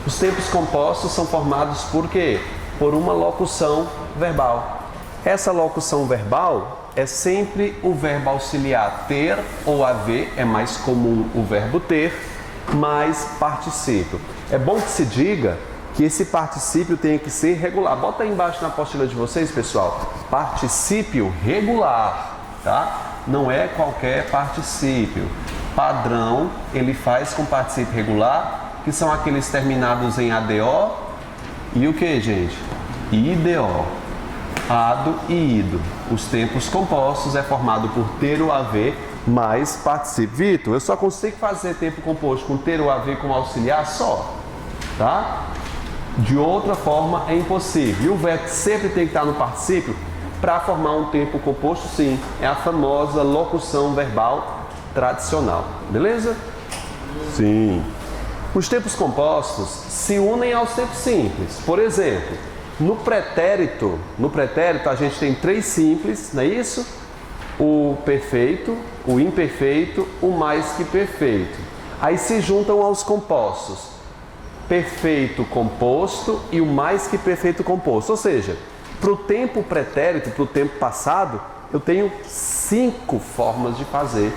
Os tempos compostos são formados por quê? Por uma locução verbal. Essa locução verbal é sempre o verbo auxiliar ter ou haver, é mais comum o verbo ter, mais particípio. É bom que se diga que esse particípio tem que ser regular. Bota aí embaixo na apostila de vocês, pessoal. Particípio regular, tá? Não é qualquer particípio. Padrão, ele faz com particípio regular, que são aqueles terminados em ADO e o que, gente? IDO. Ado e ido. Os tempos compostos é formado por ter ou haver mais particípio. Vitor, eu só consigo fazer tempo composto com ter ou haver como auxiliar só, tá? De outra forma é impossível. E o verbo sempre tem que estar no particípio para formar um tempo composto, sim. É a famosa locução verbal tradicional. Beleza? Sim. Os tempos compostos se unem aos tempos simples. Por exemplo, no pretérito a gente tem 3 simples, não é isso? O perfeito, o imperfeito, o mais que perfeito. Aí se juntam aos compostos. Perfeito composto e o mais que perfeito composto. Ou seja, para o tempo pretérito, para o tempo passado, eu tenho 5 formas de fazer.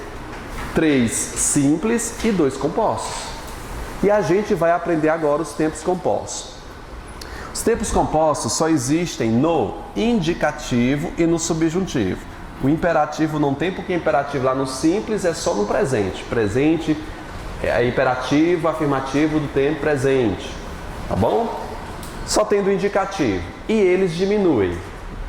3 simples e 2 compostos. E a gente vai aprender agora os tempos compostos. Os tempos compostos só existem no indicativo e no subjuntivo. O imperativo não tem, porque imperativo lá no simples é só no presente. Presente é imperativo, afirmativo do tempo presente. Tá bom? Só tem do indicativo. E eles diminuem.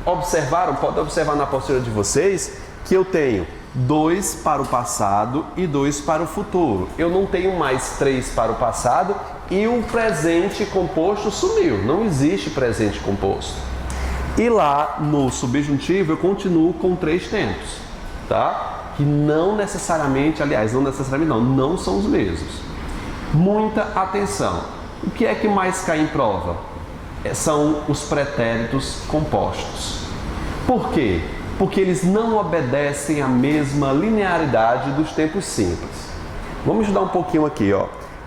Observaram? Pode observar na postura de vocês que eu tenho 2 para o passado e 2 para o futuro. Eu não tenho mais 3 para o passado e o presente composto sumiu. Não existe presente composto. E lá no subjuntivo eu continuo com 3 tempos, tá? Que não necessariamente, não são os mesmos. Muita atenção. O que é que mais cai em prova? São os pretéritos compostos. Por quê? Porque eles não obedecem à mesma linearidade dos tempos simples. Vamos estudar um pouquinho aqui, ó.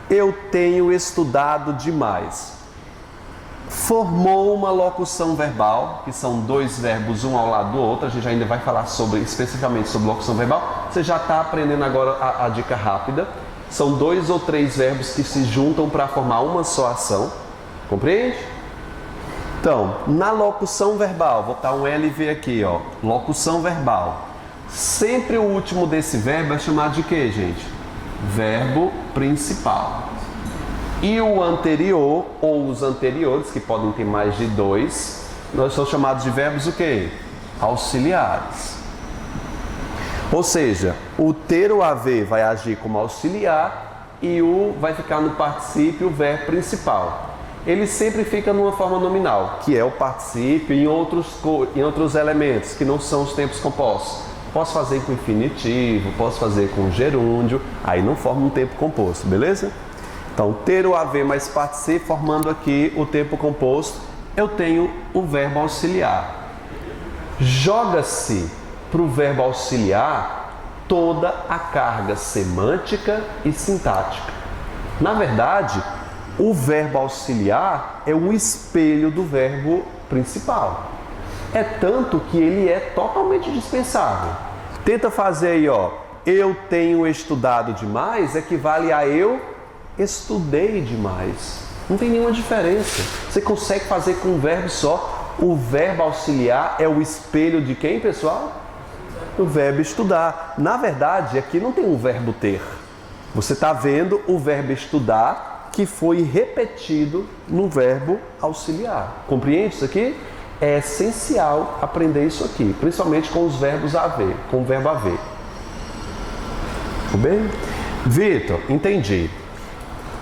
Eu tenho estudado demais. Formou uma locução verbal, que são 2 verbos um ao lado do outro. A gente ainda vai falar especificamente sobre locução verbal. Você já está aprendendo agora a dica rápida. São 2 ou 3 verbos que se juntam para formar uma só ação. Compreende? Então, na locução verbal, vou botar um LV aqui, ó. Locução verbal. Sempre o último desse verbo é chamado de quê, gente? Verbo principal. E o anterior, ou os anteriores, que podem ter mais de 2, nós são chamados de verbos o quê? Auxiliares. Ou seja, o ter ou haver vai agir como auxiliar e o vai ficar no particípio, o verbo principal. Ele sempre fica numa forma nominal, que é o particípio em outros elementos, que não são os tempos compostos. Posso fazer com infinitivo, posso fazer com gerúndio, aí não forma um tempo composto, beleza? Então, ter ou haver mais particípio, formando aqui o tempo composto, eu tenho o verbo auxiliar. Joga-se para o verbo auxiliar toda a carga semântica e sintática. Na verdade, o verbo auxiliar é um espelho do verbo principal. É tanto que ele é totalmente dispensável. Tenta fazer aí, ó. Eu tenho estudado demais equivale a eu estudei demais. Não tem nenhuma diferença. Você consegue fazer com um verbo só. O verbo auxiliar é o espelho de quem, pessoal? O verbo estudar. Na verdade, aqui não tem um verbo ter. Você está vendo o verbo estudar que foi repetido no verbo auxiliar. Compreende isso aqui? É essencial aprender isso aqui, principalmente com os verbos haver, com o verbo haver. Tudo bem? Vitor, entendi.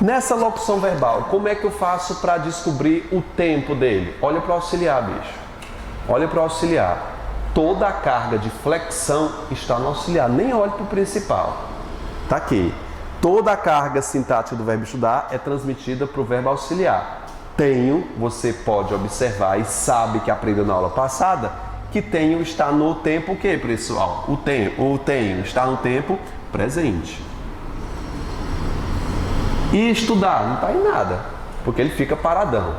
Nessa locução verbal, como é que eu faço para descobrir o tempo dele? Olha para o auxiliar, bicho. Olha para o auxiliar. Toda a carga de flexão está no auxiliar. Nem olhe para o principal. Está aqui. Toda a carga sintática do verbo estudar é transmitida para o verbo auxiliar. Tenho, você pode observar e sabe que aprendeu na aula passada, que tenho está no tempo o quê, pessoal? O tenho está no tempo presente. E estudar não está em nada. porque ele fica paradão.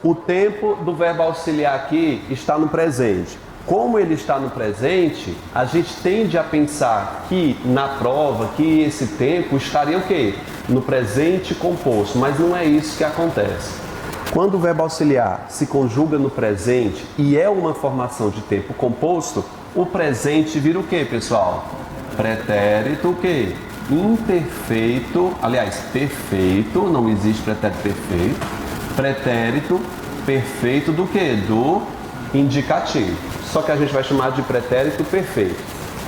O tempo do verbo auxiliar aqui está no presente. Como ele está no presente, a gente tende a pensar que na prova, que esse tempo estaria o quê? No presente composto, mas não é isso que acontece. Quando o verbo auxiliar se conjuga no presente e é uma formação de tempo composto, o presente vira o quê, pessoal? Pretérito o quê? Imperfeito, aliás, perfeito, não existe pretérito perfeito. Pretérito perfeito do quê? Do indicativo. Só que a gente vai chamar de pretérito perfeito.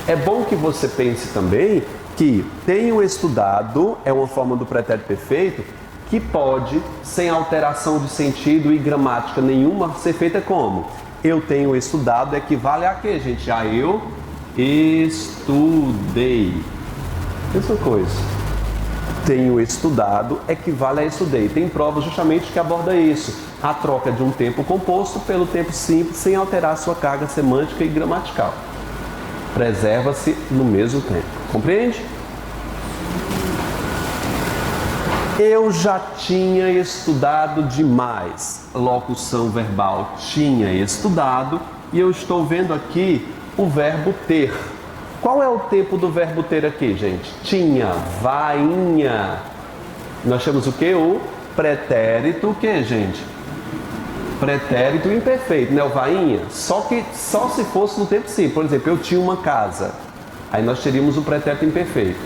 É bom que você pense também que tenho estudado é uma forma do pretérito perfeito que pode, sem alteração de sentido e gramática nenhuma, ser feita como? Eu tenho estudado equivale a quê, gente? A eu estudei. Mesma coisa. Tenho estudado equivale a estudei. Tem prova justamente que aborda isso. A troca de um tempo composto pelo tempo simples sem alterar sua carga semântica e gramatical. Preserva-se no mesmo tempo. Compreende? Eu já tinha estudado demais. Locução verbal tinha estudado e eu estou vendo aqui o verbo ter. Qual é o tempo do verbo ter aqui, gente? Tinha, vainha. Nós temos o que? O pretérito o que, gente? Pretérito imperfeito, né? O vainha. Só se fosse no tempo simples. Por exemplo, eu tinha uma casa. Aí nós teríamos o pretérito imperfeito.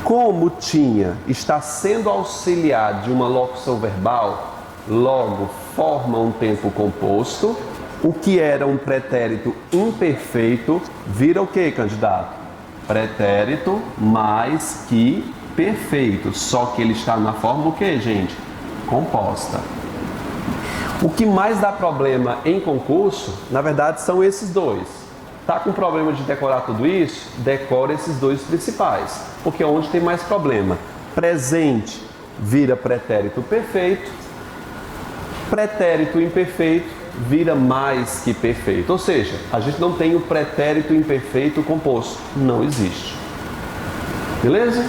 Como tinha está sendo auxiliar de uma locução verbal, logo forma um tempo composto. O que era um pretérito imperfeito vira o que, candidato? Pretérito mais que perfeito. Só que ele está na forma o que, gente? Composta. O que mais dá problema em concurso, na verdade, são esses dois. Tá com problema de decorar tudo isso? Decora esses dois principais. Porque é onde tem mais problema. Presente vira pretérito perfeito. Pretérito imperfeito vira mais que perfeito. Ou seja, a gente não tem o pretérito imperfeito composto. Não existe. Beleza?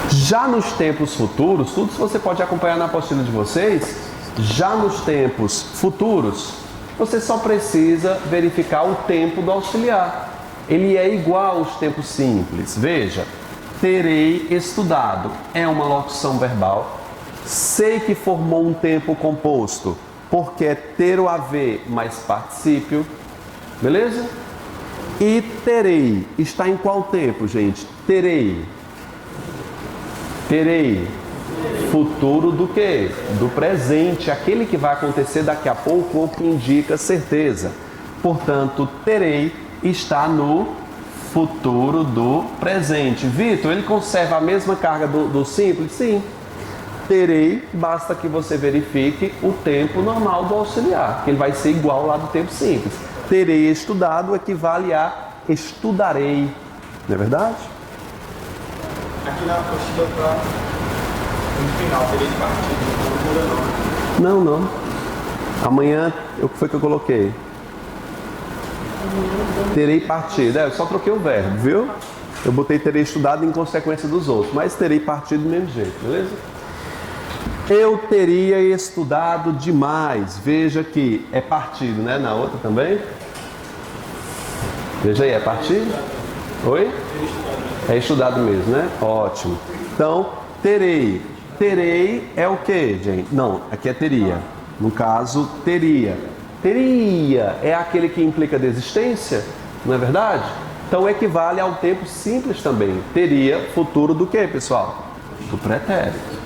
Já nos tempos futuros, tudo isso você pode acompanhar na apostila de vocês. Já nos tempos futuros, você só precisa verificar o tempo do auxiliar. Ele é igual aos tempos simples. Veja, terei estudado é uma locução verbal. Sei que formou um tempo composto, porque é ter o haver mais particípio. Beleza? E terei está em qual tempo, gente? Terei. Terei. Futuro do quê? Do presente, aquele que vai acontecer daqui a pouco ou que indica certeza. Portanto, terei está no futuro do presente. Vitor, ele conserva a mesma carga do simples? Sim. Terei, basta que você verifique o tempo normal do auxiliar, que ele vai ser igual lá do tempo simples. Terei estudado equivale a estudarei. Não é verdade? Aqui na apostila está no final, terei partido, não muda não. Não. Amanhã, o que foi que eu coloquei? Terei partido. Eu só troquei o verbo, viu? Eu botei terei estudado em consequência dos outros, mas terei partido do mesmo jeito, beleza? Eu teria estudado demais. Veja que é partido, né? Na outra também. Veja aí, é partido? Oi? É estudado mesmo, né? Ótimo. Então, terei. Terei é o que, gente? Não, aqui é teria. No caso, teria. Teria é aquele que implica desistência, não é verdade? Então, equivale ao tempo simples também. Teria, futuro do que, pessoal? Do pretérito.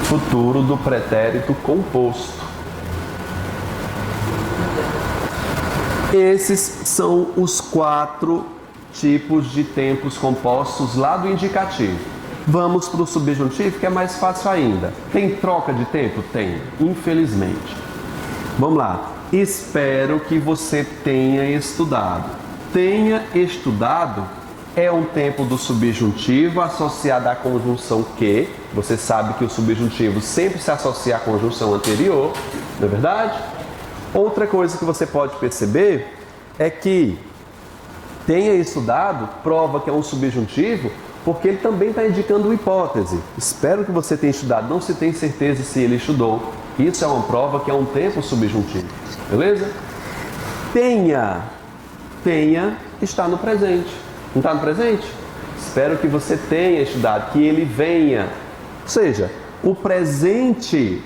Futuro do pretérito composto. Esses são os 4 tipos de tempos compostos lá do indicativo. Vamos para o subjuntivo, que é mais fácil ainda. Tem troca de tempo? Tem, infelizmente. Vamos lá. Espero que você tenha estudado. Tenha estudado é um tempo do subjuntivo associado à conjunção que. Você sabe que o subjuntivo sempre se associa à conjunção anterior, não é verdade? Outra coisa que você pode perceber é que tenha estudado prova que é um subjuntivo, porque ele também está indicando uma hipótese. Espero que você tenha estudado, não se tem certeza se ele estudou. Isso é uma prova que é um tempo subjuntivo, beleza? Tenha está no presente. Não está no presente? Espero que você tenha estudado, que ele venha. Ou seja, o presente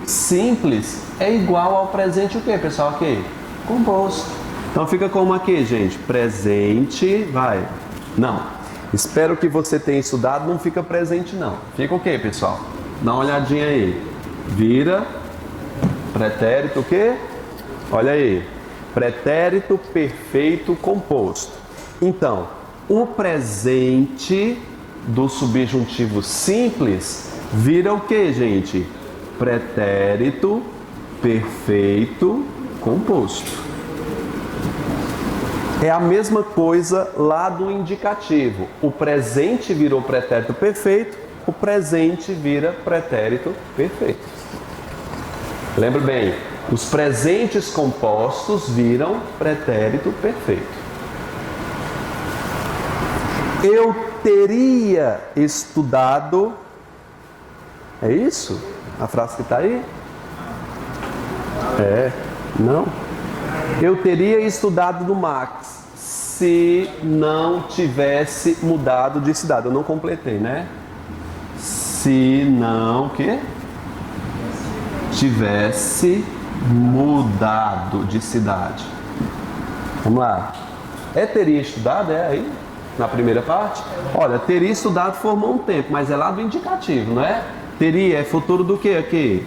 simples é igual ao presente o quê, pessoal? Aqui? Composto. Então fica como aqui, gente. Presente, vai. Não. Espero que você tenha estudado, não fica presente não. Fica o quê, pessoal? Dá uma olhadinha aí. Vira. Pretérito o quê? Olha aí. Pretérito perfeito composto. Então, o presente do subjuntivo simples vira o que, gente? Pretérito perfeito composto. É a mesma coisa lá do indicativo. O presente virou pretérito perfeito, o presente vira pretérito perfeito. Lembre bem, os presentes compostos viram pretérito perfeito. Eu teria estudado. É isso? A frase que está aí? Não. Eu teria estudado do Max se não tivesse mudado de cidade. Eu não completei, né? Se não, o quê? Tivesse mudado de cidade. Vamos lá. Teria estudado? É aí? Na primeira parte? Olha, teria estudado formou um tempo, mas é lá do indicativo, não é? Teria é futuro do que aqui?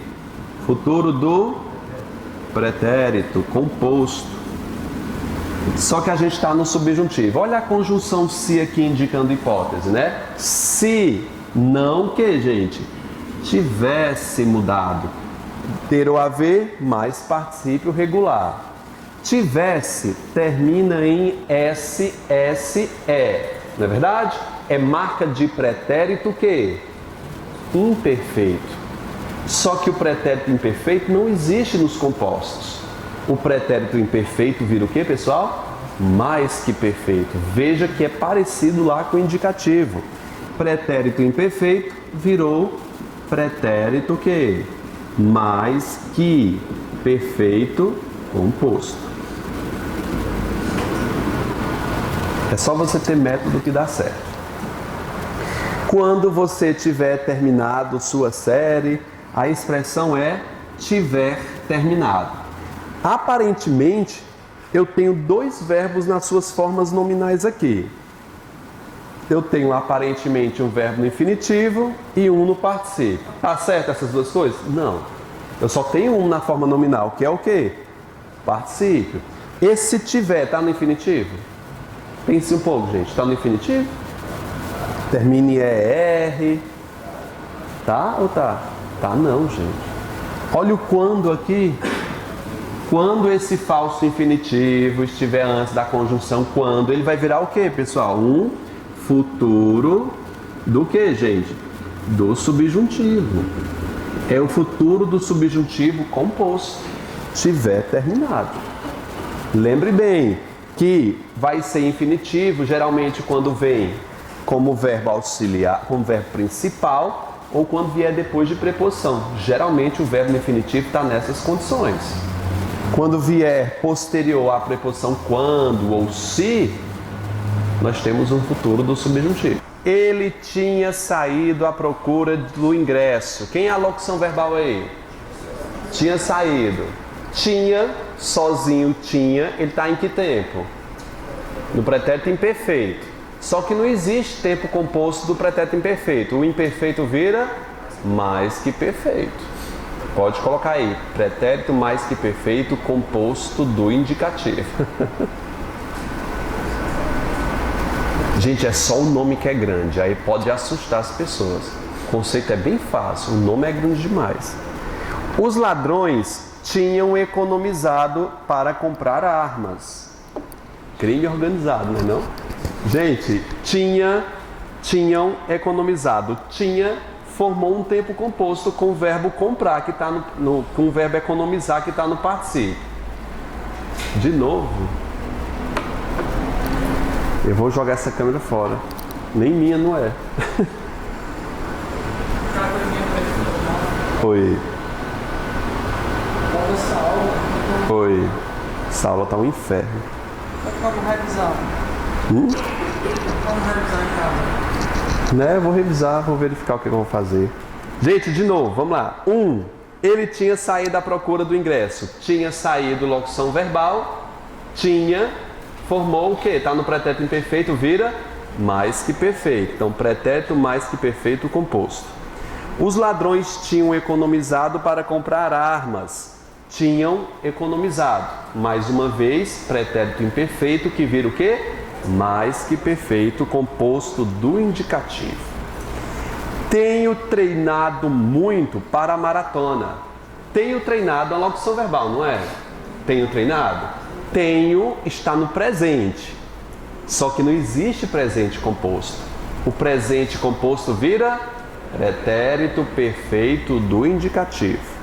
Futuro do pretérito composto. Só que a gente está no subjuntivo. Olha a conjunção se aqui indicando hipótese, né? Se não que, gente? Tivesse mudado. Ter ou haver mais particípio regular. Tivesse termina em SSE, não é verdade? É marca de pretérito que? Imperfeito. Só que o pretérito imperfeito não existe nos compostos. O pretérito imperfeito vira o que, pessoal? Mais que perfeito. Veja que é parecido lá com o indicativo. Pretérito imperfeito virou pretérito que? Mais que perfeito composto. É só você ter método que dá certo. Quando você tiver terminado sua série, a expressão é tiver terminado. Aparentemente, eu tenho dois verbos nas suas formas nominais aqui. Eu tenho aparentemente um verbo no infinitivo e um no particípio. Tá certo essas duas coisas? Não. Eu só tenho um na forma nominal, que é o quê? Particípio. Esse tiver está no infinitivo? Pense um pouco, gente. Está no infinitivo? Termina em ER. Tá ou tá? Tá não, gente. Olha o quando aqui. Quando esse falso infinitivo estiver antes da conjunção quando, ele vai virar o quê, pessoal? Um futuro do que, gente? Do subjuntivo. É o futuro do subjuntivo composto. Tiver terminado. Lembre bem que vai ser infinitivo geralmente quando vem como verbo auxiliar, como verbo principal ou quando vier depois de preposição. Geralmente o verbo no infinitivo está nessas condições. Quando vier posterior à preposição quando ou se, nós temos um futuro do subjuntivo. Ele tinha saído à procura do ingresso. Quem é a locução verbal aí? Tinha saído. Tinha, sozinho tinha, ele está em que tempo? No pretérito imperfeito. Só que não existe tempo composto do pretérito imperfeito. O imperfeito vira mais que perfeito. Pode colocar aí, pretérito mais que perfeito composto do indicativo. Gente, é só o nome que é grande, aí pode assustar as pessoas. O conceito é bem fácil, o nome é grande demais. Os ladrões tinham economizado para comprar armas. Crime organizado, não é não? Gente, tinham economizado. Tinha formou um tempo composto com o verbo comprar, que está com o verbo economizar, que está no particípio. De novo. Eu vou jogar essa câmera fora. Nem minha não é. Oi. Oi. Essa aula tá um inferno. Vamos revisar. Vamos revisar em casa. Né, eu vou revisar, vou verificar o que eu vou fazer. Gente, de novo, vamos lá. Ele tinha saído à procura do ingresso. Tinha saído locução verbal. Tinha, formou o quê? Tá no pretérito imperfeito, vira mais que perfeito. Então, pretérito mais que perfeito composto. Os ladrões tinham economizado para comprar armas. Tinham economizado. Mais uma vez, pretérito imperfeito que vira o quê? Mais que perfeito composto do indicativo. Tenho treinado muito para a maratona. Tenho treinado é uma locução verbal, não é? Tenho treinado? Tenho está no presente. Só que não existe presente composto. O presente composto vira pretérito perfeito do indicativo.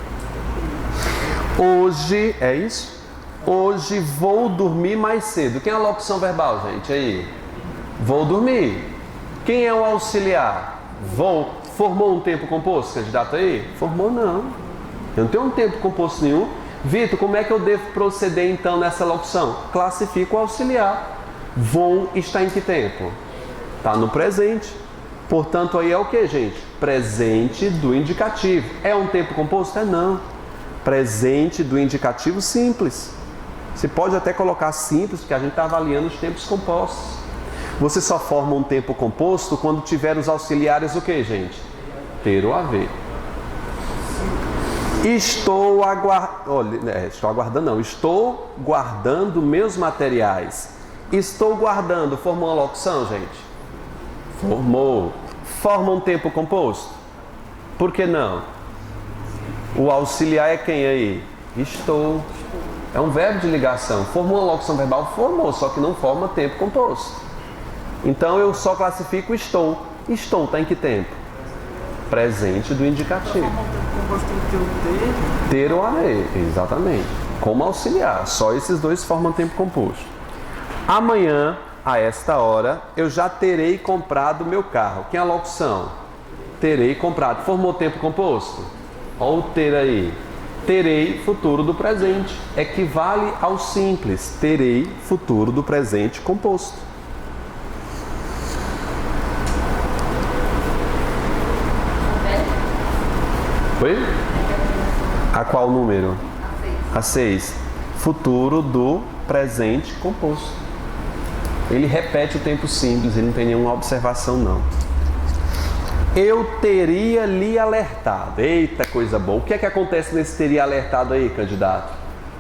Hoje, é isso? Hoje vou dormir mais cedo. Quem é a locução verbal, gente? Aí. Vou dormir. Quem é o auxiliar? Vou. Formou um tempo composto, candidato aí? Formou não. Eu não tenho um tempo composto nenhum. Vitor, como é que eu devo proceder então nessa locução? Classifico o auxiliar. Vou está em que tempo? Está no presente. Portanto, aí é o que, gente? Presente do indicativo. É um tempo composto? É não. Presente do indicativo simples. Você pode até colocar simples, porque a gente está avaliando os tempos compostos. Você só forma um tempo composto quando tiver os auxiliares o que, gente? Ter ou haver. Estou guardando meus materiais. Estou guardando. Formou uma locução, gente? Formou. Forma um tempo composto? Por que não? O auxiliar é quem aí? Estou. É um verbo de ligação. Formou uma locução verbal? Formou, só que não forma tempo composto. Então eu só classifico estou. Estou está em que tempo? Presente do indicativo. Ter ou haver, exatamente. Como auxiliar. Só esses dois formam tempo composto. Amanhã, a esta hora, eu já terei comprado meu carro. Quem é a locução? Terei comprado. Formou tempo composto? Olha o ter aí. Terei, futuro do presente. Equivale ao simples. Terei, futuro do presente composto. Oi? A qual número? A 6. Futuro do presente composto. Ele repete o tempo simples, ele não tem nenhuma observação não. Eu teria lhe alertado. Eita, coisa boa. O que é que acontece nesse teria alertado aí, candidato?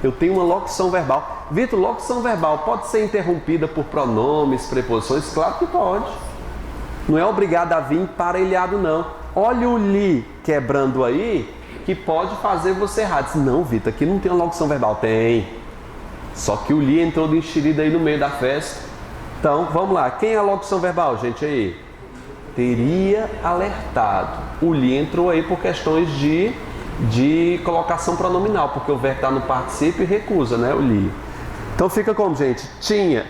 Eu tenho uma locução verbal. Vitor, locução verbal pode ser interrompida por pronomes, preposições? Claro que pode. Não é obrigado a vir emparelhado, não. Olha o li quebrando aí, que pode fazer você errar. Diz, não, Vitor, aqui não tem uma locução verbal. Tem. Só que o li entrou de enxerido aí no meio da festa. Então, vamos lá. Quem é a locução verbal, gente, aí? Teria alertado. O li entrou aí por questões de colocação pronominal, porque o verbo está no particípio e recusa, né, o li. Então fica como, gente?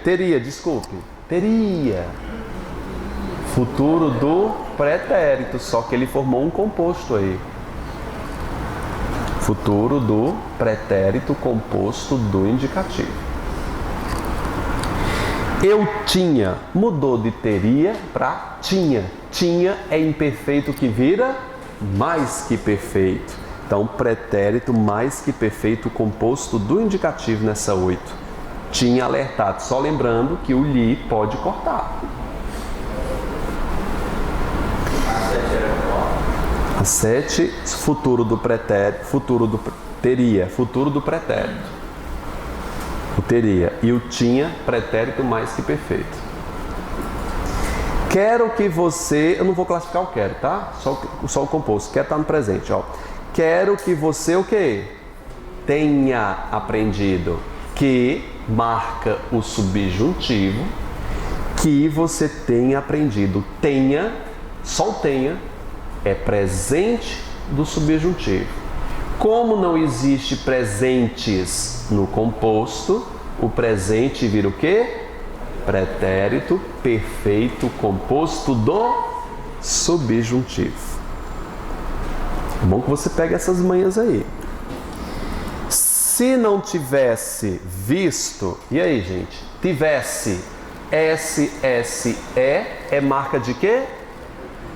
Teria, futuro do pretérito, só que ele formou um composto aí. Futuro do pretérito composto do indicativo. Eu tinha, mudou de teria para tinha. Tinha é imperfeito que vira mais que perfeito. Então, pretérito mais que perfeito composto do indicativo nessa 8. Tinha alertado. Só lembrando que o li pode cortar. A 7, futuro do pretérito, futuro do pretérito. O teria. E o tinha, pretérito mais que perfeito. Quero que você... Eu não vou classificar o quero, tá? Só o composto. Quero estar no presente, ó. Quero que você o quê? Tenha aprendido. Que marca o subjuntivo. Que você tenha aprendido. Tenha, só o tenha, é presente do subjuntivo. Como não existe presentes no composto, o presente vira o quê? Pretérito perfeito composto do subjuntivo. É bom que você pegue essas manhas aí. Se não tivesse visto, e aí, gente? Tivesse SSE é marca de quê?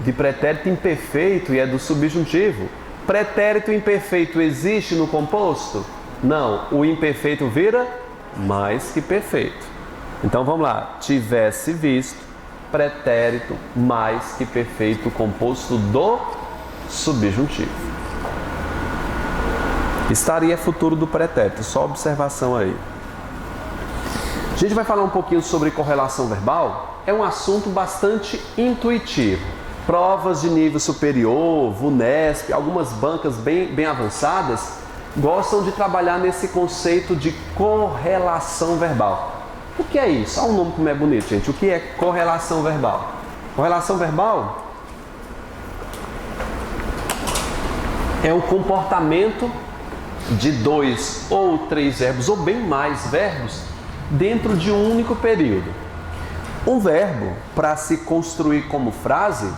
De pretérito imperfeito e é do subjuntivo. Pretérito imperfeito existe no composto? Não. O imperfeito vira mais que perfeito. Então vamos lá. Tivesse visto, pretérito mais que perfeito composto do subjuntivo. Estaria futuro do pretérito, só observação aí. A gente vai falar um pouquinho sobre correlação verbal. É um assunto bastante intuitivo. Provas de nível superior, VUNESP, algumas bancas bem avançadas gostam de trabalhar nesse conceito de correlação verbal. O que é isso? Olha o nome como é bonito, gente. O que é correlação verbal? Correlação verbal é o comportamento de 2 ou 3 verbos, ou bem mais verbos, dentro de um único período. Um verbo, para se construir como frase,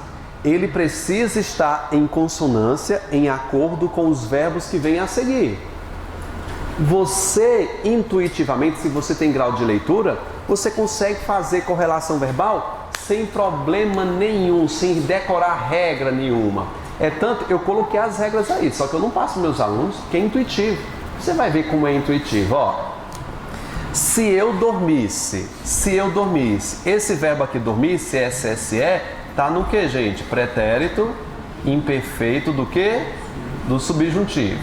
ele precisa estar em consonância, em acordo com os verbos que vêm a seguir. Você, intuitivamente, se você tem grau de leitura, você consegue fazer correlação verbal sem problema nenhum, sem decorar regra nenhuma. É tanto, eu coloquei as regras aí, só que eu não passo para meus alunos, que é intuitivo. Você vai ver como é intuitivo, ó. Se eu dormisse, esse verbo aqui dormisse, SSE, tá no que, gente? Pretérito imperfeito do que? Do subjuntivo.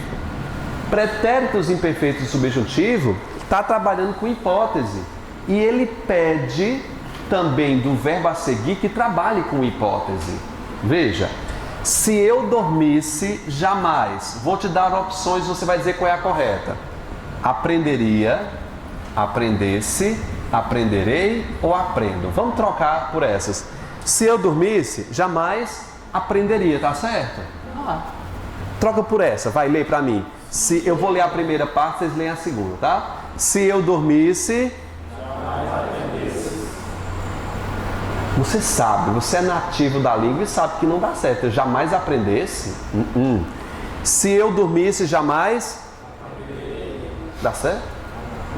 Pretéritos imperfeitos do subjuntivo está trabalhando com hipótese. E ele pede também do verbo a seguir que trabalhe com hipótese. Veja. Se eu dormisse, jamais. Vou te dar opções, você vai dizer qual é a correta. Aprenderia, aprendesse, aprenderei ou aprendo. Vamos trocar por essas. Se eu dormisse, jamais aprenderia, tá certo? Troca por essa, vai ler para mim. Se eu vou ler a primeira parte, vocês leem a segunda, tá? Se eu dormisse, jamais aprendesse. Você sabe, você é nativo da língua e sabe que não dá certo. Eu jamais aprendesse. Se eu dormisse, jamais aprenderei. Dá certo?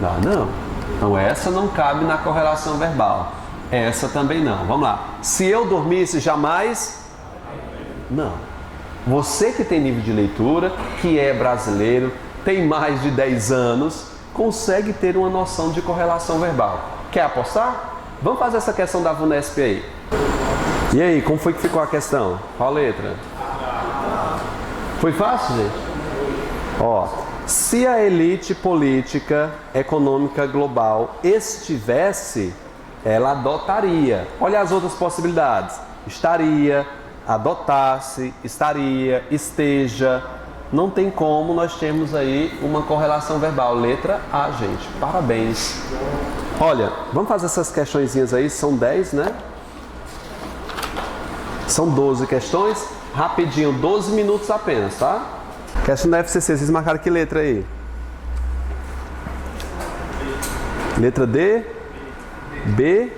Dá não. Então essa não cabe na correlação verbal. Essa também não. Vamos lá. Se eu dormisse, jamais... Não. Você que tem nível de leitura, que é brasileiro, tem mais de 10 anos, consegue ter uma noção de correlação verbal. Quer apostar? Vamos fazer essa questão da VUNESP aí. E aí, como foi que ficou a questão? Qual letra? Foi fácil, gente? Ó, se a elite política econômica global estivesse, ela adotaria. Olha as outras possibilidades. Estaria, adotasse, estaria, esteja. Não tem como nós termos aí uma correlação verbal. Letra A, gente. Parabéns. Olha, vamos fazer essas questõezinhas aí. São 10, né? São 12 questões. Rapidinho, 12 minutos apenas, tá? Questão da FCC. Vocês marcaram que letra aí? Letra D? B?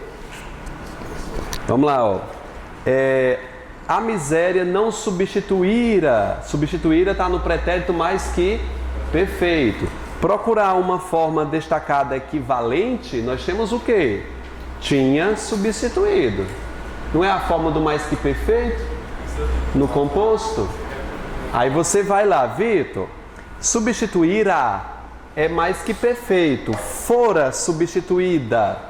Vamos lá, ó. A miséria não substituíra. Substituíra está no pretérito mais que perfeito. Procurar uma forma destacada equivalente, nós temos o quê? Tinha substituído. Não é a forma do mais que perfeito? No composto? Aí você vai lá, Vitor. Substituirá é mais que perfeito. Fora substituída.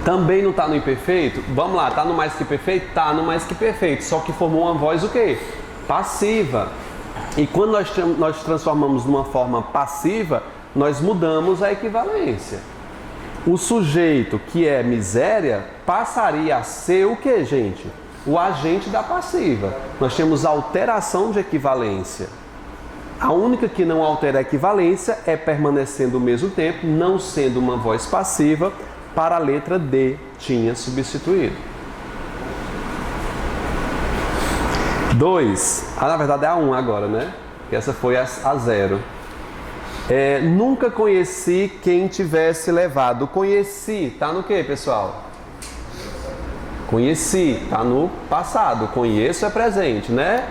Também não está no imperfeito? Vamos lá, está no mais que perfeito? Está no mais que perfeito, só que formou uma voz o quê? Passiva. E quando nós transformamos numa forma passiva, nós mudamos a equivalência. O sujeito que é miséria passaria a ser o que, gente? O agente da passiva. Nós temos alteração de equivalência. A única que não altera a equivalência é permanecendo o mesmo tempo, não sendo uma voz passiva, para a letra D, tinha substituído. 2. Na verdade é a 1 agora, né? Porque essa foi a 0. Nunca conheci quem tivesse levado. Conheci, tá no quê, pessoal? Conheci, tá no passado. Conheço é presente, né?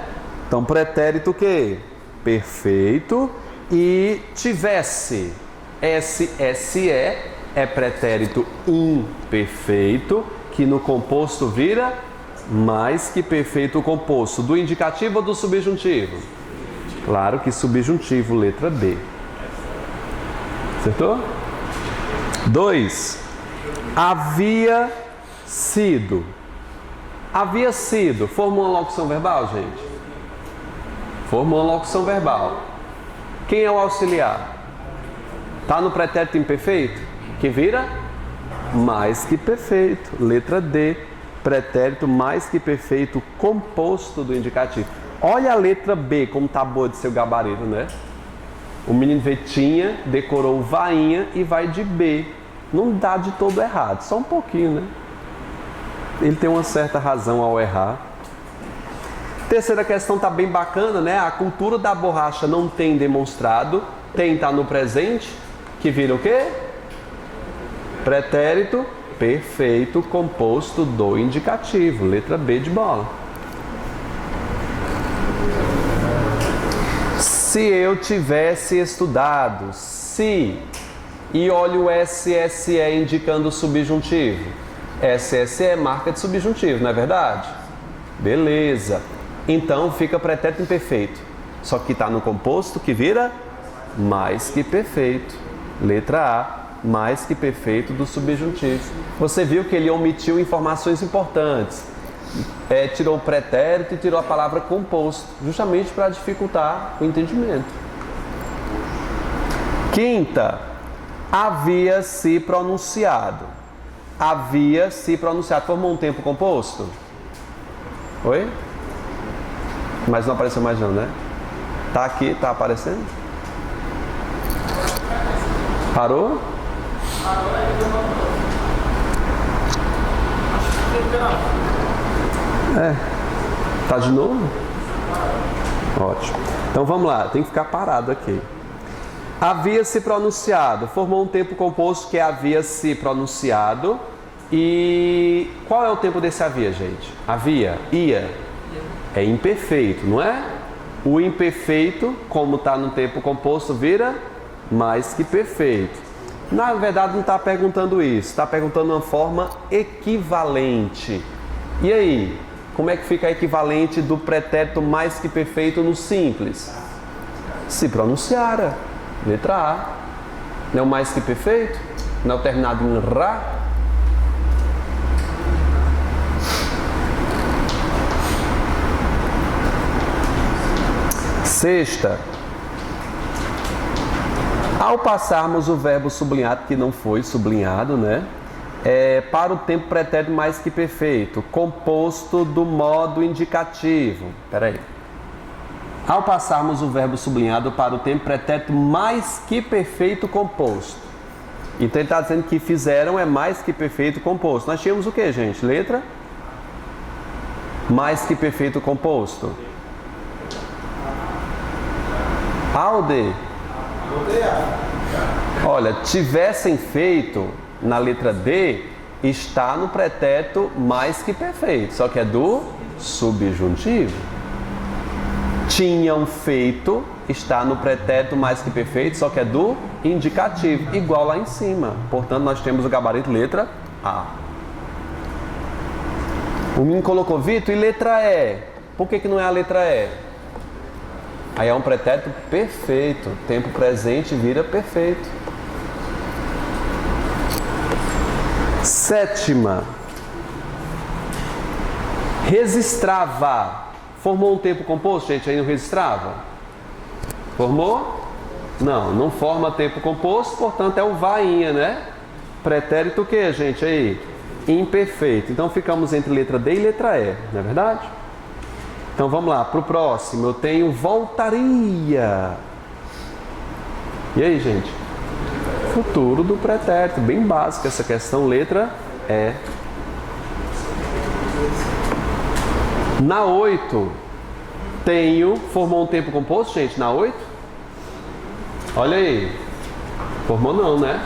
Então, pretérito o quê? Perfeito. E tivesse, SSE, é pretérito imperfeito, que no composto vira mais que perfeito composto. Do indicativo ou do subjuntivo? Claro que subjuntivo, letra B. Acertou? 2. Havia sido. Havia sido. Formou uma locução verbal, gente? Formou uma locução verbal. Quem é o auxiliar? Está no pretérito imperfeito? Que vira mais que perfeito. Letra D. Pretérito mais que perfeito composto do indicativo. Olha a letra B como tá boa de seu gabarito, né? O menino Vetinha decorou vainha e vai de B. Não dá de todo errado, só um pouquinho, né? Ele tem uma certa razão ao errar. Terceira questão tá bem bacana, né? A cultura da borracha não tem demonstrado. Tem tá no presente, que vira o quê? Pretérito perfeito composto do indicativo. Letra B de bola. Se eu tivesse estudado, se, e olha o SSE indicando o subjuntivo. SSE é marca de subjuntivo, não é verdade? Beleza. Então fica pretérito imperfeito. Só que está no composto que vira mais que perfeito. Letra A, mais que perfeito do subjuntivo. Você viu que ele omitiu informações importantes. Tirou o pretérito e tirou a palavra composto, justamente para dificultar o entendimento. Quinta, havia se pronunciado. Havia se pronunciado. Formou um tempo composto? Oi? Mas não apareceu mais não, né? Tá aqui, tá aparecendo? Parou? Tá de novo? Ótimo. Então vamos lá, tem que ficar parado aqui. Havia se pronunciado, formou um tempo composto que é havia se pronunciado. E qual é o tempo desse havia, gente? Havia, ia. É imperfeito, não é? O imperfeito, como está no tempo composto, vira mais que perfeito. Na verdade não está perguntando isso, está perguntando uma forma equivalente. E aí, como é que fica a equivalente do pretérito mais que perfeito no simples? Se pronunciara, letra A. Não é o mais que perfeito? Não é o terminado em ra? Sexta. Ao passarmos o verbo sublinhado, que não foi sublinhado, né? Para o tempo pretérito mais que perfeito, composto do modo indicativo. Espera aí. Ao passarmos o verbo sublinhado para o tempo pretérito mais que perfeito composto. Então ele está dizendo que fizeram é mais que perfeito composto. Nós tínhamos o que, gente? Letra? Mais que perfeito composto. Alde? Olha, tivessem feito na letra D, está no pretérito mais que perfeito, só que é do subjuntivo. Tinham feito, está no pretérito mais que perfeito, só que é do indicativo, igual lá em cima. Portanto, nós temos o gabarito letra A. O menino colocou Vitor e letra E. Por que não é a letra E? Aí é um pretérito perfeito. Tempo presente vira perfeito. Sétima. Registrava. Formou um tempo composto, gente? Aí não registrava? Formou? Não, não forma tempo composto, portanto é o vainha, né? Pretérito o que, gente? Aí? Imperfeito. Então ficamos entre letra D e letra E, não é verdade? Então vamos lá, para o próximo. Eu tenho voltaria. E aí, gente? Futuro do pretérito. Bem básico essa questão. Letra E. Na 8, tenho. Formou um tempo composto, gente? Na 8? Olha aí. Formou não, né?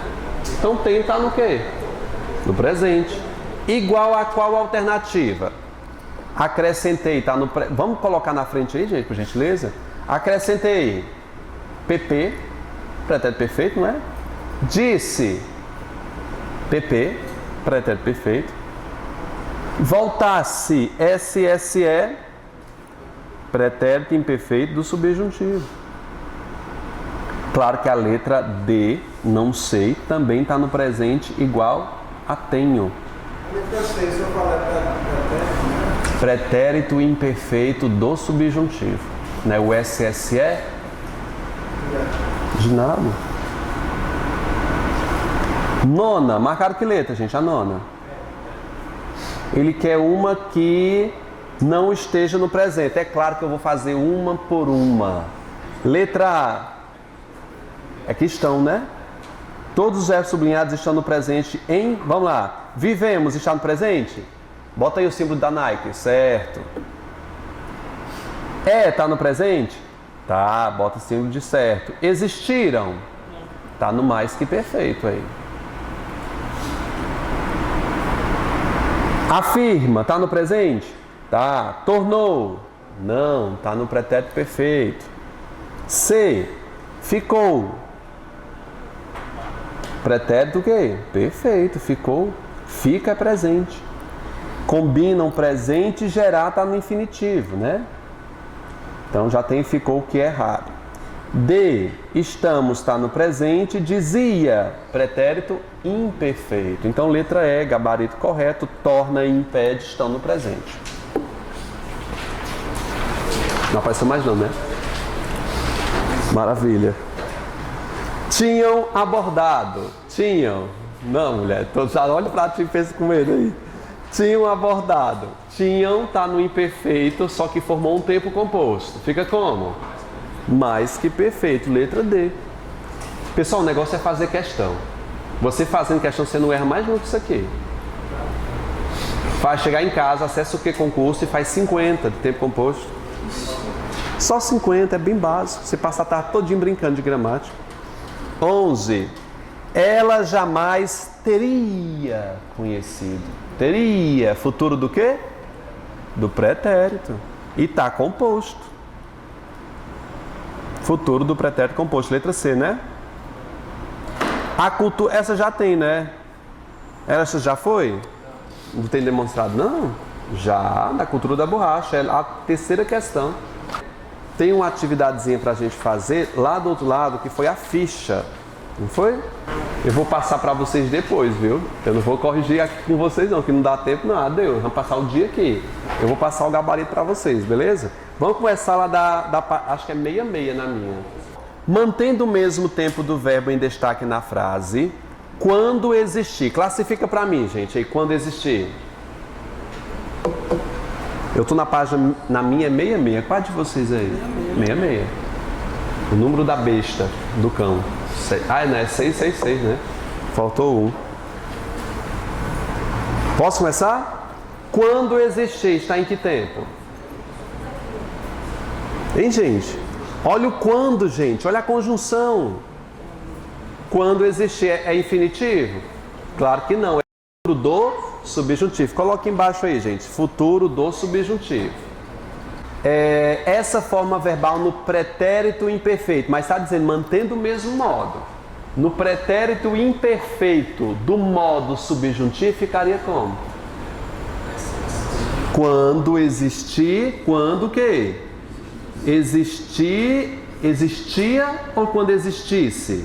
Então tem tá no quê? No presente. Igual a qual alternativa? Acrescentei, tá no Vamos colocar na frente aí, gente, por gentileza? Acrescentei PP, pretérito perfeito, não é? Disse PP, pretérito perfeito. Voltasse SSE, pretérito imperfeito do subjuntivo. Claro que a letra D, não sei, também está no presente igual a tenho. Pretérito imperfeito do subjuntivo. Né? O SSE? De nada. Nona, marcaram que letra, gente? A nona. Ele quer uma que não esteja no presente. É claro que eu vou fazer uma por uma. Letra A. Aqui estão, né? Todos os verbos sublinhados estão no presente em... Vamos lá. Vivemos está no presente? Bota aí o símbolo da Nike, certo. Está no presente? Tá, bota o símbolo de certo. Existiram? Tá no mais que perfeito aí. Afirma, tá no presente? Tá. Tornou? Não, tá no pretérito perfeito. Se, ficou. Pretérito o quê? Perfeito, ficou. Fica é presente. Combinam presente e gerar tá no infinitivo, né? Então já tem ficou o que é errado. De, estamos está no presente, dizia, pretérito imperfeito. Então letra E, gabarito correto, torna e impede estão no presente. Não apareceu mais não, né? Maravilha. Tinham abordado. Tinham. Não, mulher, olha o prato e pensa com ele aí. Tinham abordado. Tinham tá no imperfeito, só que formou um tempo composto. Fica como? Mais que perfeito, letra D. Pessoal, o negócio é fazer questão. Você fazendo questão, você não erra mais nunca isso aqui. Vai chegar em casa, acessa o que concurso e faz 50 de tempo composto. Só 50, é bem básico. Você passa a tarde todinho brincando de gramática. 11. Ela jamais teria conhecido. Teria, futuro do quê? Do pretérito. E está composto. Futuro do pretérito composto. Letra C, né? A cultura, essa já tem, né? Essa já foi? Não tem demonstrado, não? Já, na cultura da borracha. É a terceira questão. Tem uma atividadezinha pra gente fazer lá do outro lado, que foi a ficha. Não foi? Eu vou passar para vocês depois, viu? Eu não vou corrigir aqui com vocês não, que não dá tempo não. Adeus, vamos passar o dia aqui. Eu vou passar o gabarito para vocês, beleza? Vamos começar lá acho que é 66 na minha. Mantendo o mesmo tempo do verbo em destaque na frase, quando existir. Classifica para mim, gente, aí, quando existir. Eu tô na página, na minha é 66. Qual de vocês aí? 66. O número da besta, do cão. Não, é 666, né? Faltou um. Posso começar? Quando existir, está em que tempo? Hein, gente? Olha o quando, gente. Olha a conjunção. Quando existir é infinitivo? Claro que não. É futuro do subjuntivo. Coloque embaixo aí, gente. Futuro do subjuntivo. Essa forma verbal no pretérito imperfeito, mas está dizendo mantendo o mesmo modo. No pretérito imperfeito do modo subjuntivo ficaria como? Quando existir, quando o quê? Existir, existia ou quando existisse?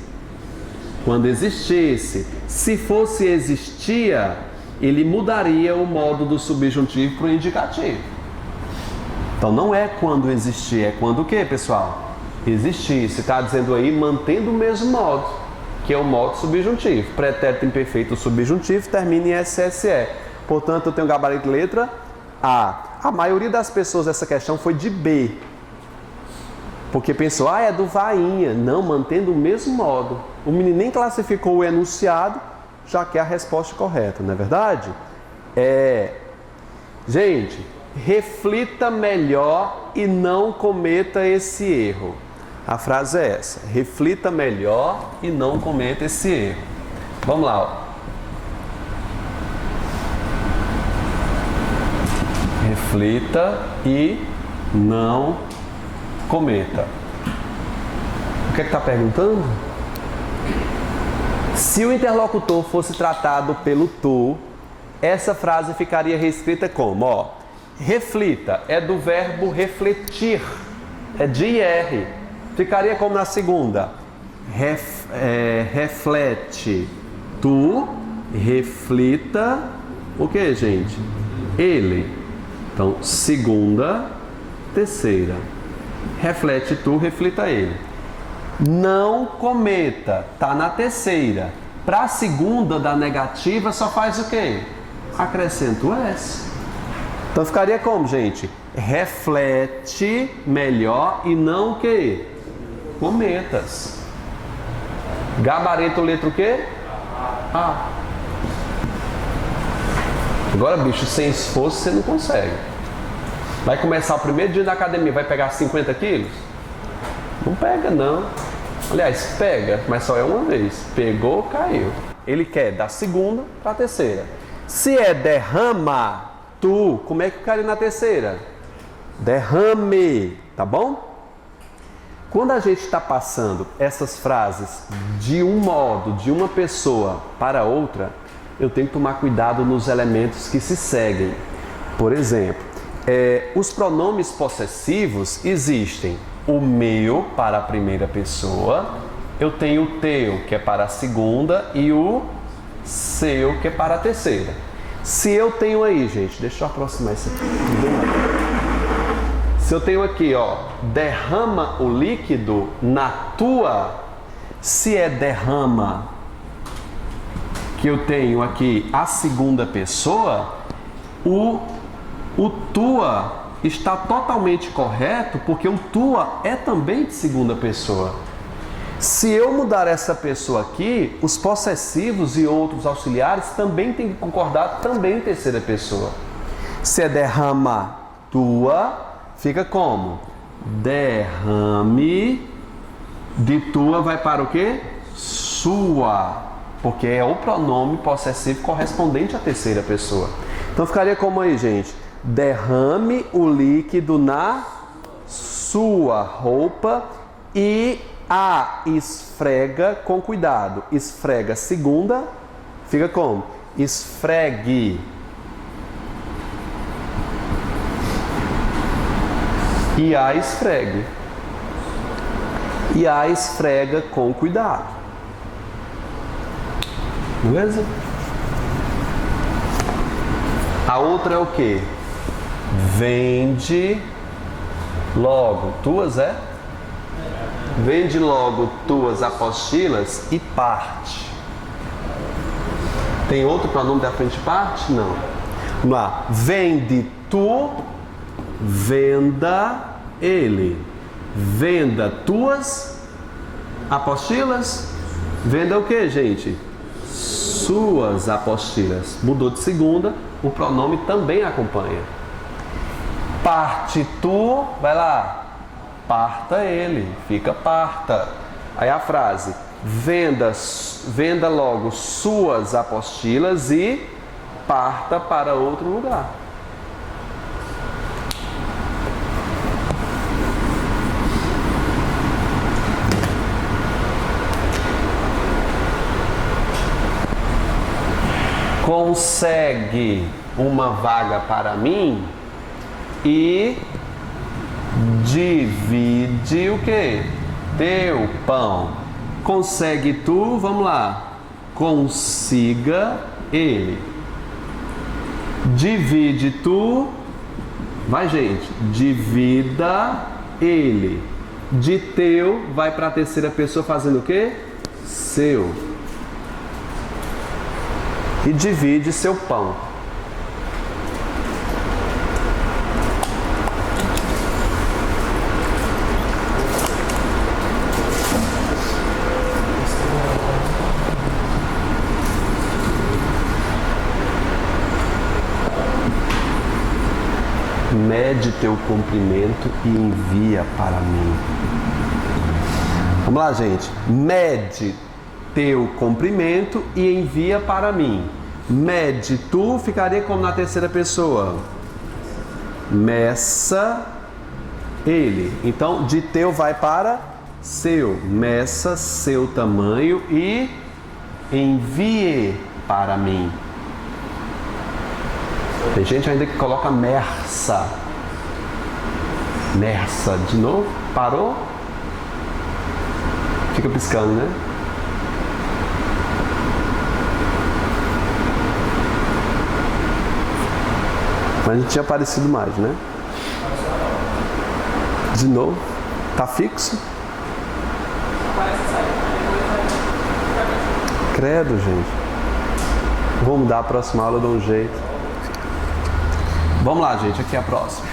Quando existisse. Se fosse existia, ele mudaria o modo do subjuntivo para o indicativo. Então não é quando existir, é quando o quê, pessoal? Existir. Você está dizendo aí mantendo o mesmo modo, que é o modo subjuntivo. Pretérito imperfeito subjuntivo termina em SSE. Portanto, eu tenho gabarito letra A. A maioria das pessoas dessa questão foi de B. Porque pensou, é do vainha. Não, mantendo o mesmo modo. O menino nem classificou o enunciado, já que é a resposta correta, não é verdade? Gente, reflita melhor e não cometa esse erro. A frase é essa: reflita melhor e não cometa esse erro. Vamos lá, ó. Reflita e não cometa. O que é que está perguntando? Se o interlocutor fosse tratado pelo tu, essa frase ficaria reescrita como, ó, reflita é do verbo refletir, é de IR. Ficaria como na segunda, reflete, tu, reflita, o que, gente? Ele. Então, segunda, terceira. Reflete tu, reflita ele. Não cometa, tá na terceira. Para a segunda da negativa só faz o quê? Acrescenta o S. Então ficaria como, gente? Reflete melhor e não o quê? Cometas. Gabarito letra o quê? A. Agora, bicho, sem esforço você não consegue. Vai começar o primeiro dia da academia, vai pegar 50 quilos? Não pega, não. Aliás, pega, mas só é uma vez. Pegou, caiu. Ele quer da segunda para a terceira. Se é derrama, tu, como é que ficaria na terceira? Derrame, tá bom? Quando a gente está passando essas frases de um modo, de uma pessoa para outra, eu tenho que tomar cuidado nos elementos que se seguem. Por exemplo, os pronomes possessivos existem. O meu para a primeira pessoa, eu tenho o teu, que é para a segunda, e o seu, que é para a terceira. Se eu tenho aí, gente, deixa eu aproximar isso aqui. Se eu tenho aqui, ó, derrama o líquido na tua, se é derrama, que eu tenho aqui a segunda pessoa, o tua está totalmente correto, porque o tua é também de segunda pessoa. Se eu mudar essa pessoa aqui, os possessivos e outros auxiliares também têm que concordar também em terceira pessoa. Se é derrama tua, fica como? Derrame, de tua vai para o quê? Sua, porque é o pronome possessivo correspondente à terceira pessoa. Então ficaria como aí, gente? Derrame o líquido na sua roupa e a esfrega com cuidado. Esfrega segunda, fica como? Esfregue. E a esfregue. E a esfrega com cuidado. Beleza? A outra é o quê? Vende logo tuas, Vende logo tuas apostilas e parte. Tem outro pronome da frente parte? Não. Vamos lá. Vende tu, venda ele. Venda tuas apostilas. Venda o que, gente? Suas apostilas. Mudou de segunda, o pronome também acompanha. Parte tu, vai lá. Parta ele, fica parta. Aí a frase: venda logo suas apostilas e parta para outro lugar. Consegue uma vaga para mim e divide o que? Teu pão. Consegue tu, vamos lá. Consiga ele. Divide tu, vai, gente. Divida ele. De teu vai para a terceira pessoa fazendo o que? Seu. E divide seu pão. Mede teu comprimento e envia para mim. Vamos lá, gente. Mede teu comprimento e envia para mim. Mede tu ficaria como na terceira pessoa? Meça ele. Então, de teu vai para seu. Meça seu tamanho e envie para mim. Tem gente ainda que coloca merça. Merça. De novo? Parou? Fica piscando, né? Mas não tinha aparecido mais, né? De novo. Tá fixo? Credo, gente. Vou mudar a próxima aula, eu dou um jeito. Vamos lá, gente. Aqui é a próxima.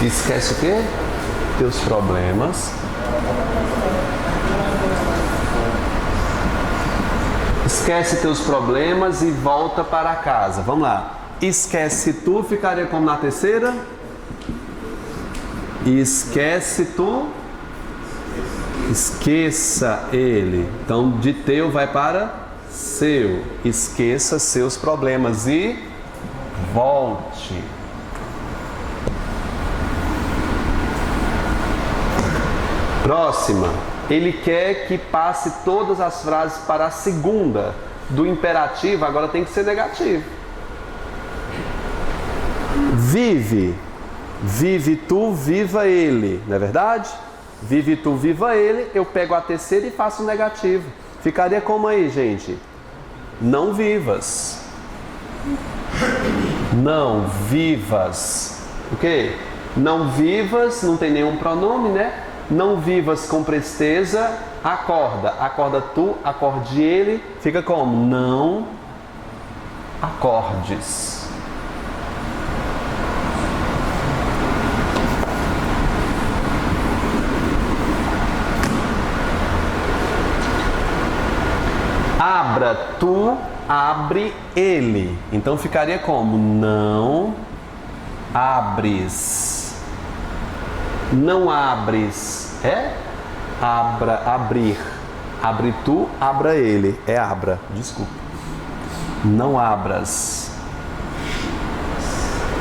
Esquece o quê? Teus problemas. Esquece teus problemas e volta para casa. Vamos lá. Esquece tu ficaria como na terceira? Esquece tu. Esqueça ele. Então, de teu vai para seu. Esqueça seus problemas e volte. Próxima. Ele quer que passe todas as frases para a segunda. Do imperativo, agora tem que ser negativo. Vive. Vive tu, viva ele. Não é verdade? Vive tu, viva ele. Eu pego a terceira e faço o negativo. Ficaria como aí, gente? Não vivas. Não vivas. O quê? Não vivas, não tem nenhum pronome, né? Não vivas com presteza, acorda. Acorda tu, acorde ele. Fica como? Não acordes. Abra tu, abre ele. Então ficaria como? Não abres. Não abres. É? Abra, abrir. Abre tu, abra ele. É abra. Desculpa. Não abras.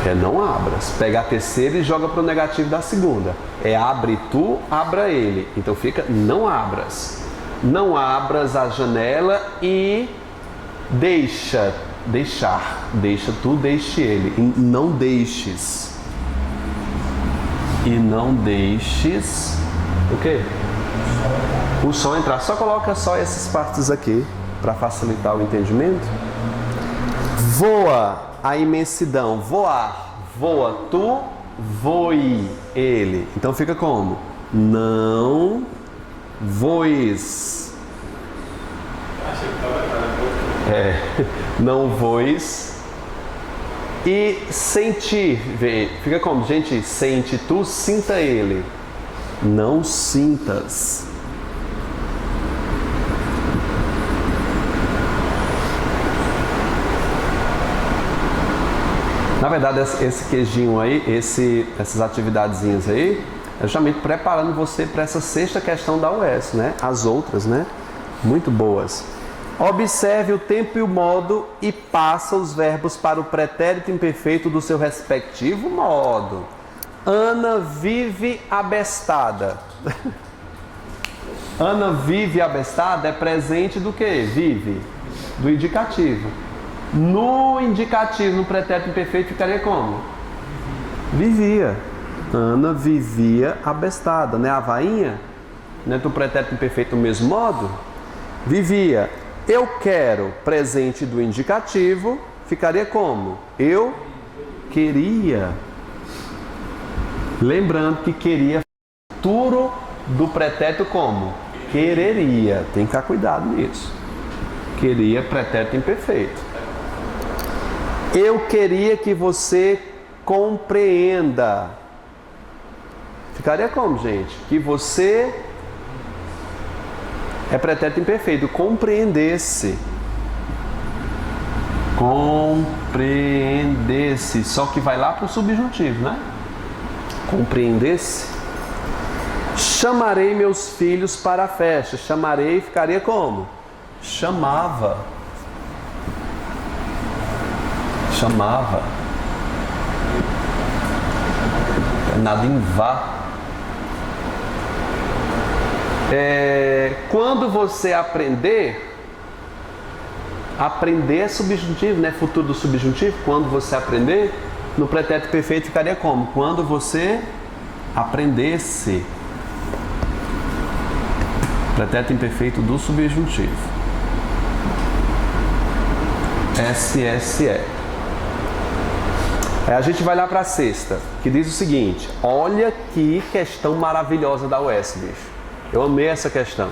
É não abras. Pega a terceira e joga para o negativo da segunda. É abre tu, abra ele. Então fica não abras. Não abras a janela e deixar. Deixa tu, deixe ele. E não deixes. E não deixes o quê? O som entrar. Só coloca só essas partes aqui para facilitar o entendimento. Voa a imensidão. Voar. Voa tu, voe ele. Então fica como? Não voes. Não voes. E sentir, fica como? Gente, sente tu, sinta ele. Não sintas. Na verdade, esse queijinho aí, essas atividadezinhas aí, é justamente preparando você para essa sexta questão da UES, né? As outras, né? Muito boas. Observe o tempo e o modo e passa os verbos para o pretérito imperfeito do seu respectivo modo. Ana vive abestada. Ana vive abestada é presente do que? Vive. Do indicativo. No indicativo, no pretérito imperfeito, ficaria como? Vivia. Ana vivia abestada. Não é a vainha? Não é do pretérito imperfeito do mesmo modo? Vivia. Eu quero, presente do indicativo, ficaria como? Eu queria. Lembrando que queria futuro do pretérito como? Quereria. Tem que ficar cuidado nisso. Queria, pretérito imperfeito. Eu queria que você compreenda. Ficaria como, gente? Que você é pretérito imperfeito. Compreendesse. Compreendesse. Compreendesse. Só que vai lá para o subjuntivo, né? Compreendesse. Chamarei meus filhos para a festa. Chamarei ficaria como? Chamava. Chamava. Nada em vá. Quando você aprender é subjuntivo, né? Futuro do subjuntivo. Quando você aprender, no pretérito perfeito ficaria como? Quando você aprendesse. Pretérito imperfeito do subjuntivo. SSE. A gente vai lá para a sexta, que diz o seguinte: olha que questão maravilhosa da UES, bicho. Eu amei essa questão.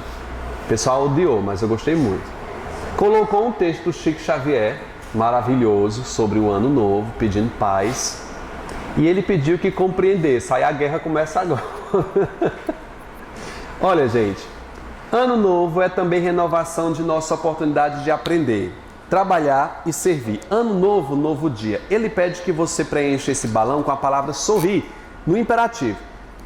O pessoal odiou, mas eu gostei muito. Colocou um texto do Chico Xavier, maravilhoso, sobre o ano novo, pedindo paz. E ele pediu que compreendesse. Aí a guerra começa agora. Olha, gente, ano novo é também renovação de nossa oportunidade de aprender, trabalhar e servir. Ano novo, novo dia. Ele pede que você preencha esse balão com a palavra sorrir, no imperativo.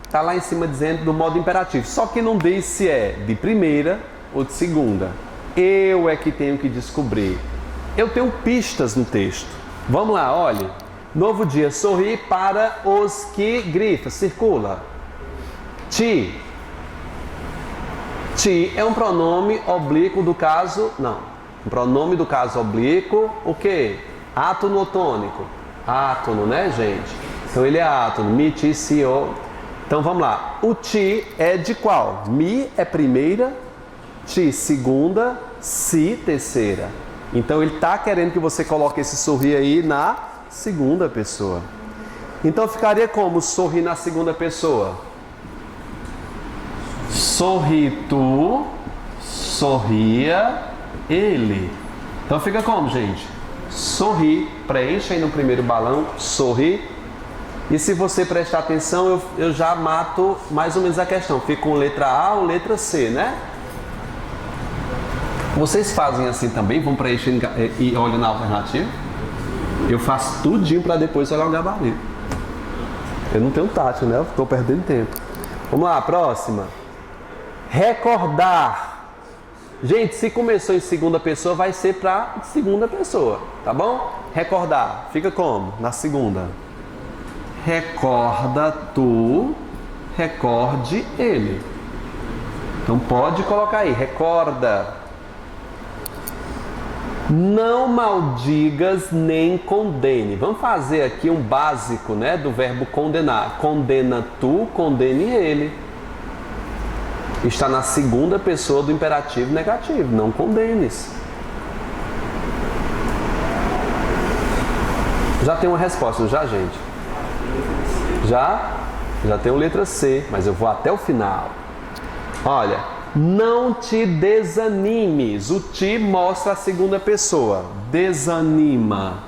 Está lá em cima dizendo do modo imperativo. Só que não diz se é de primeira ou de segunda. Eu é que tenho que descobrir. Eu tenho pistas no texto. Vamos lá, olhe. Novo dia, sorrir para os que grifa, circula. Ti. Ti é um pronome oblíquo do caso... Não. Um pronome do caso oblíquo, o quê? Átono tônico. Átono, né, gente? Então ele é átono. Mi, ti, si, o. Então vamos lá. O ti é de qual? Mi é primeira, ti segunda, si terceira. Então ele está querendo que você coloque esse sorrir aí na segunda pessoa. Então ficaria como sorrir na segunda pessoa? Sorri tu, sorria ele. Então fica como, gente? Sorri, preencha aí no primeiro balão, sorri. E se você prestar atenção, eu já mato mais ou menos a questão. Fica com letra A ou letra C, né? Vocês fazem assim também? Vão preenchendo e olham na alternativa? Eu faço tudinho para depois olhar o gabarito. Eu não tenho tátil, né? Eu estou perdendo tempo. Vamos lá, próxima. Recordar. Gente, se começou em segunda pessoa, vai ser para segunda pessoa, tá bom? Recordar. Fica como? Na segunda. Recorda tu, recorde ele. Então pode colocar aí, recorda. Não maldigas nem condene. Vamos fazer aqui um básico, né, do verbo condenar. Condena tu, condene ele. Está na segunda pessoa do imperativo negativo. Não condenes. Já tem uma resposta, já, gente? Já tenho letra C, mas eu vou até o final. Olha, não te desanimes. O ti mostra a segunda pessoa. Desanima.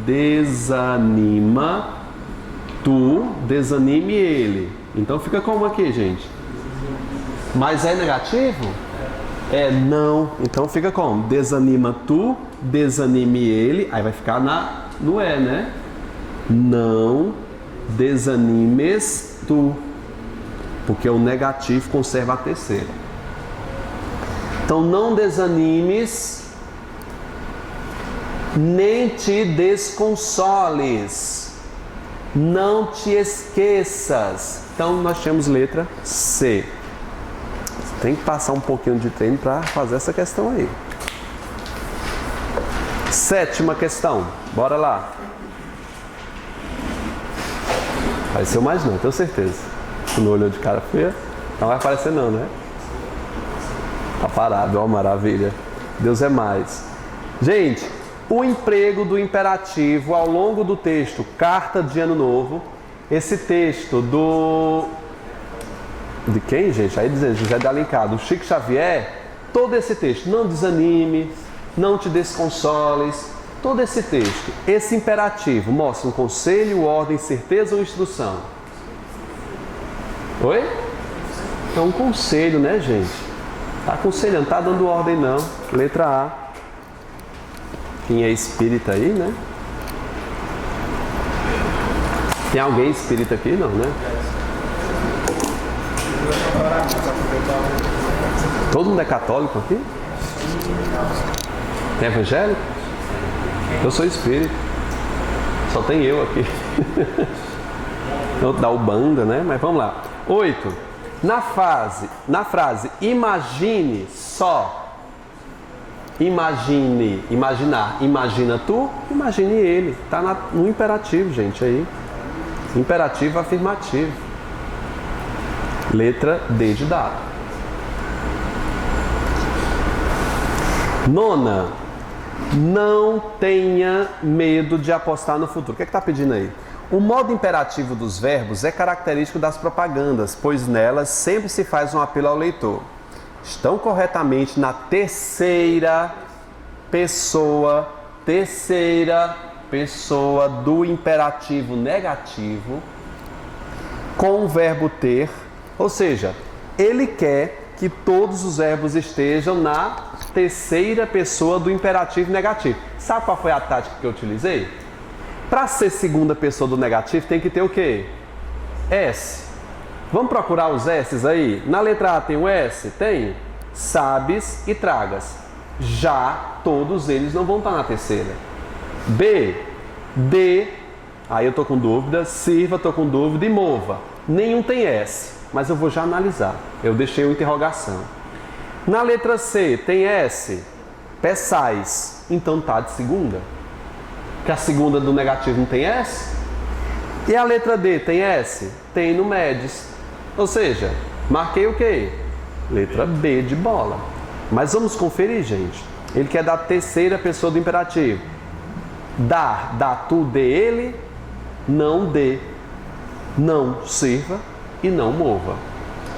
Desanima. Tu, desanime ele. Então fica como aqui, gente? Mas é negativo? É não. Então fica como? Desanima tu, desanime ele. Aí vai ficar no é, né? Não desanimes tu, porque o negativo conserva a terceira. Então não desanimes, nem te desconsoles, não te esqueças. Então nós temos letra C. Tem que passar um pouquinho de treino para fazer essa questão aí. Sétima questão, bora lá. Apareceu mais não, tenho certeza. Tu não olhou de cara feia? Não vai aparecer não, né? Tá parado, ó, maravilha. Deus é mais. Gente, o emprego do imperativo ao longo do texto Carta de Ano Novo. Esse texto de quem, gente? Aí dizendo José de Alencar, do Chico Xavier. Todo esse texto, não desanime, não te desconsoles. Todo esse texto, esse imperativo mostra um conselho, ordem, certeza ou instrução? Oi? É um conselho, né, gente? Tá aconselhando, tá dando ordem não. Letra A. Quem é espírita aí, né? Tem alguém espírita aqui? Não, né? Todo mundo é católico aqui? É evangélico? Eu sou espírita. Só tem eu aqui. Da Ubanda, né? Mas vamos lá. 8. Na frase imagine só. Imagine, imaginar. Imagina tu, imagine ele. Está no imperativo, gente, aí. Imperativo afirmativo. Letra D de dado. 9. Não tenha medo de apostar no futuro. O que é que está pedindo aí? O modo imperativo dos verbos é característico das propagandas, pois nelas sempre se faz um apelo ao leitor. Estão corretamente na terceira pessoa do imperativo negativo com o verbo ter, ou seja, ele quer que todos os verbos estejam na terceira pessoa do imperativo negativo. Sabe qual foi a tática que eu utilizei? Para ser segunda pessoa do negativo tem que ter o quê? S. Vamos procurar os S's aí? Na letra A tem o S? Tem. Sabes e tragas. Já todos eles não vão estar na terceira. B. D. Aí eu estou com dúvida. Sirva, estou com dúvida. E mova. Nenhum tem S. Mas eu vou já analisar. Eu deixei uma interrogação. Na letra C tem S. Peçais. Então tá de segunda. Que a segunda do negativo não tem S. E a letra D tem S? Tem no MEDES. Ou seja, marquei o quê? Letra B de bola. Mas vamos conferir, gente. Ele quer dar a terceira pessoa do imperativo. Dar, dá tu, dê ele, não dê. Não sirva e não mova.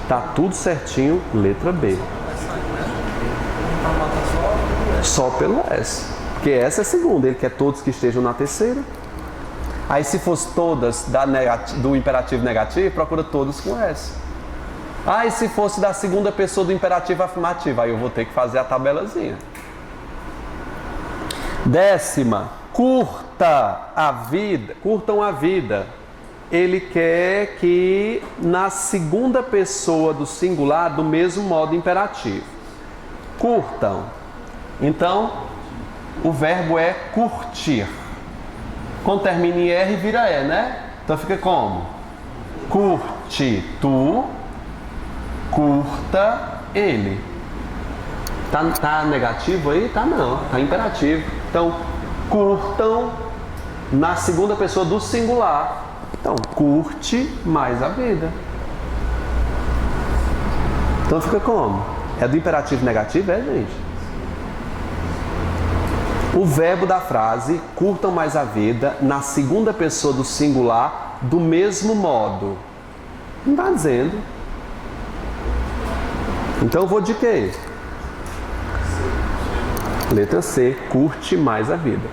Tá tudo certinho, letra B. Só pelo S. Porque essa é a segunda, ele quer todos que estejam na terceira. Aí se fosse todas do imperativo negativo, procura todos com S. E se fosse da segunda pessoa do imperativo afirmativo, aí eu vou ter que fazer a tabelazinha. 10ª, curtam a vida. Ele quer que na segunda pessoa do singular, do mesmo modo imperativo. Curtam. Então, o verbo é curtir. Quando termina em R, vira E, né? Então fica como? Curte tu, curta ele. Tá negativo aí? Tá não, tá imperativo. Então, curtam na segunda pessoa do singular. Então, curte mais a vida. Então fica como? É do imperativo negativo, gente? O verbo da frase, curtam mais a vida, na segunda pessoa do singular, do mesmo modo. Não está dizendo. Então eu vou de quê? Letra C, curte mais a vida.